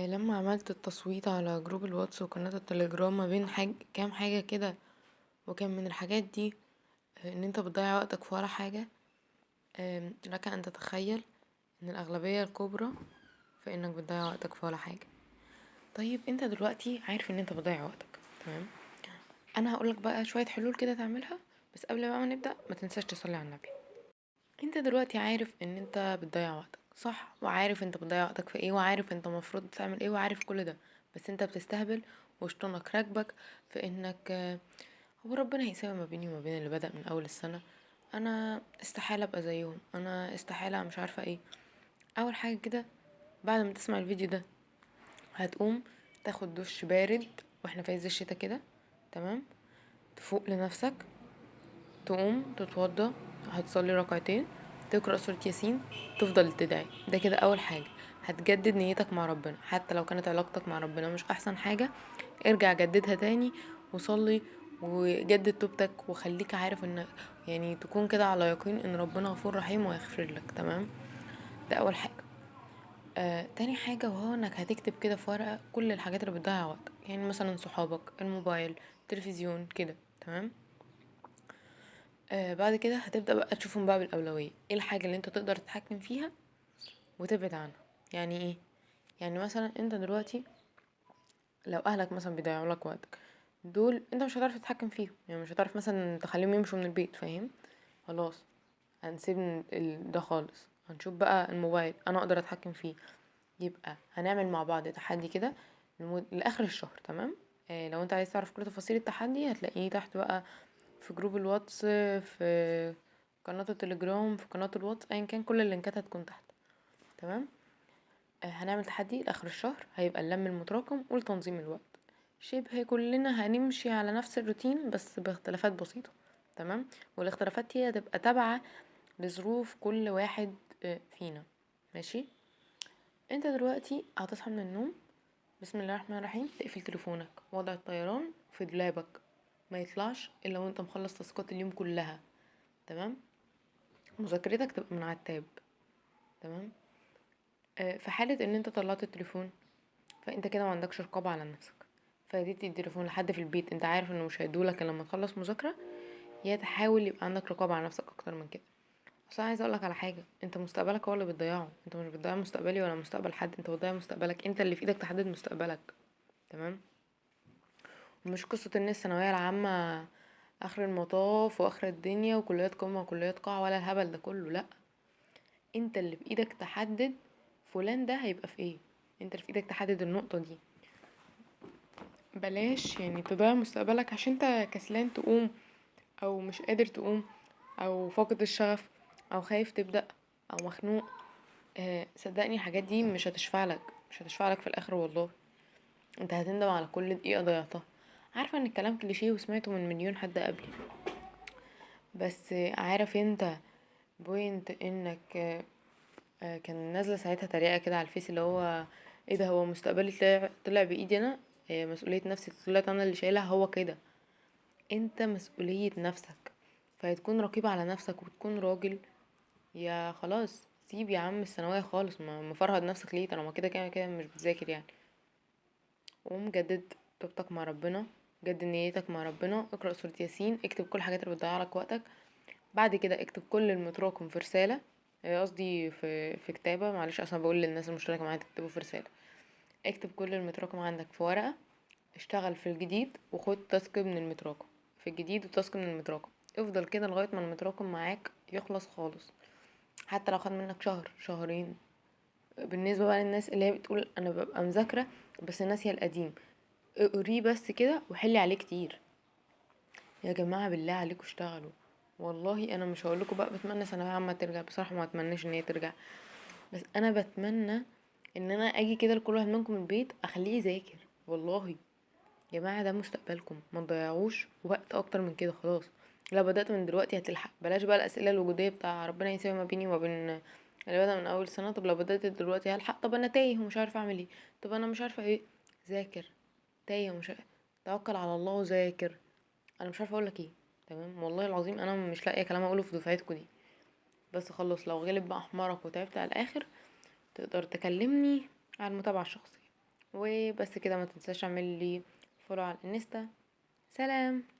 لما عملت التصويت على جروب الواتس وقناة التليجرام ما بين كام حاجة كده، وكان من الحاجات دي ان انت بتضيع وقتك في ولا حاجة. لك ان تتخيل ان الاغلبية الكبرى في انك بتضيع وقتك في ولا حاجة. طيب انت دلوقتي عارف ان انت بتضيع وقتك، تمام؟ انا هقولك بقى شوية حلول كده تعملها، بس قبل بقى ما نبدأ ما تنساش تصلي على النبي. انت دلوقتي عارف ان انت بتضيع وقتك، صح؟ وعارف انت بتضيع وقتك في ايه، وعارف انت المفروض تعمل ايه، وعارف كل ده، بس انت بتستهبل وشطونك راكبك في انك هو ربنا هيساوي ما بيني وما بين اللي بدأ من اول السنة؟ انا استحالة ابقى زيهم، انا استحالة مش عارفة ايه. اول حاجة كده، بعد ما تسمع الفيديو ده هتقوم تاخد دش بارد، واحنا في عز الشتا كده، تمام؟ تفوق لنفسك، تقوم تتوضى، هتصلي ركعتين، تقرأ سورة ياسين، تفضل تدعي. ده كده أول حاجة. هتجدد نيتك مع ربنا، حتى لو كانت علاقتك مع ربنا مش أحسن حاجة، ارجع جددها تاني وصلي، وجدد توبتك، وخليك عارف ان يعني تكون كده على يقين ان ربنا غفور رحيم ويغفر لك، تمام؟ ده أول حاجة. تاني حاجة وهو انك هتكتب كده في ورقة كل الحاجات اللي بتضيع وقتك، يعني مثلا صحابك، الموبايل، التلفزيون كده، تمام؟ بعد كده هتبدأ بقى تشوفهم بقى بالأولوية، ايه الحاجة اللي انت تقدر تتحكم فيها وتبعد عنها. يعني ايه؟ يعني مثلا انت دلوقتي لو اهلك مثلا بيضيعوا لك وقتك، دول انت مش هتعرف تتحكم فيهم، يعني مش هتعرف مثلا تخليهم يمشوا من البيت، فاهم؟ خلاص، هنسيب ده خالص، هنشوف بقى الموبايل انا اقدر اتحكم فيه. يبقى هنعمل مع بعض تحدي كده لاخر الشهر، تمام؟ لو انت عايز تعرف كل تفاصيل التحدي هتلاقيه تحت بقى في جروب الواتس، في قناة التليجرام، في قناة الواتس، ايا كان كل اللينكات هتكون تحت، تمام؟ هنعمل تحدي لاخر الشهر، هيبقى اللم المتراكم ولتنظيم الوقت. شبه كلنا هنمشي على نفس الروتين بس باختلافات بسيطة، تمام؟ والاختلافات هي هتبقى تابعة لظروف كل واحد فينا، ماشي؟ انت دلوقتي هتصحى من النوم، بسم الله الرحمن الرحيم، تقفل تليفونك وضع الطيران في دولابك، ما يطلعش الا وانت مخلص تاسكات اليوم كلها، تمام؟ مذاكرتك تبقى من على التاب، تمام؟ في حالة ان انت طلعت التليفون، فانت كده ما عندكش رقابة على نفسك، فديت التليفون لحد في البيت انت عارف انه مش هيدولك الا لما تخلص مذاكرة، يا تحاول يبقى عندك رقابة على نفسك اكتر من كده. اصل عايزه اقولك على حاجة، انت مستقبلك هو اللي بتضيعه، انت مش بتضيع مستقبلي ولا مستقبل حد، انت بتضيع مستقبلك، انت اللي في ايدك تحدد مستقبلك، تمام؟ ومش قصة ان الثانوية العامة اخر المطاف واخر الدنيا وكليات قمة وكليات قاع ولا الهبل ده كله، لا، انت اللي بايدك تحدد فلان ده هيبقى في ايه، انت اللي في ايدك تحدد النقطة دي. بلاش يعني تضيع مستقبلك عشان انت كسلان تقوم، او مش قادر تقوم، او فاقد الشغف، او خايف تبدأ، او مخنوق. صدقني الحاجات دي مش هتشفع لك في الاخر والله، انت هتندم على كل دقيقة ضيعتها. عارفة ان الكلام كليشيه وسمعته من مليون حد قبلي، بس عارف انت بوينت انك كان نازله ساعتها تريقه كده على الفيس، اللي هو ايه ده، هو مستقبلي طلع بايدي انا، مسؤوليه نفسي طلعت انا اللي شايلها، هو كده انت مسؤوليه نفسك، فهتكون رقيب على نفسك وتكون راجل. يا خلاص سيب يا عم الثانويه خالص، ما مفرهد نفسك ليه طالما كده كده كده مش بتذاكر يعني؟ قوم جدد توبتك مع ربنا، جدد نيتك مع ربنا، اقرا سوره ياسين، اكتب كل الحاجات اللي بتضيع لك وقتك. بعد كده اكتب كل المتراكم في رسالة، قصدي في كتابة، معلش اصلا بقول للناس المشتركة معايا تكتبوا في رسالة. اكتب كل المتراكم عندك في ورقة، اشتغل في الجديد وخد تاسك من المتراكم في الجديد وتاسك من المتراكم، افضل كده لغاية ما المتراكم معاك يخلص خالص، حتى لو خد منك شهر شهرين. بالنسبة بقى للناس اللي هي بتقول انا ببقى مذاكرة بس ناسية القديم، اقريه بس كده وحلي عليه كتير. يا جماعة بالله عليكم اشتغلوا، والله انا مش هقولكوا بقى بتمنى ثانوية عامة ترجع، بصراحة ما اتمناش ان هي ترجع، بس انا بتمنى ان انا اجي كده لكل واحد منكم البيت اخليه يذاكر. والله يا جماعة ده مستقبلكم، ما تضيعوش وقت اكتر من كده، خلاص. لو بدأت من دلوقتي هتلحق، بلاش بقى الاسئلة الوجودية بتاع ربنا يساوي ما بيني وما بين اللي بدأ من اول سنة. طب لو بدأت دلوقتي هلحق؟ طب انا تايه ومش عارفة اعمل ايه، طب انا مش عارفة ايه. ذاكر، تايه ومش عارفة. توكل على الله وذاكر. انا مش عارفه اقول لك ايه، تمام؟ والله العظيم انا مش لاقيه كلام اقوله في دفعتكم دي. بس خلص، لو غلب بقى حمارك وتعبت على الاخر تقدر تكلمني على المتابعه الشخصيه. وبس كده، ما تنساش اعمل لي فولو على الانستا. سلام.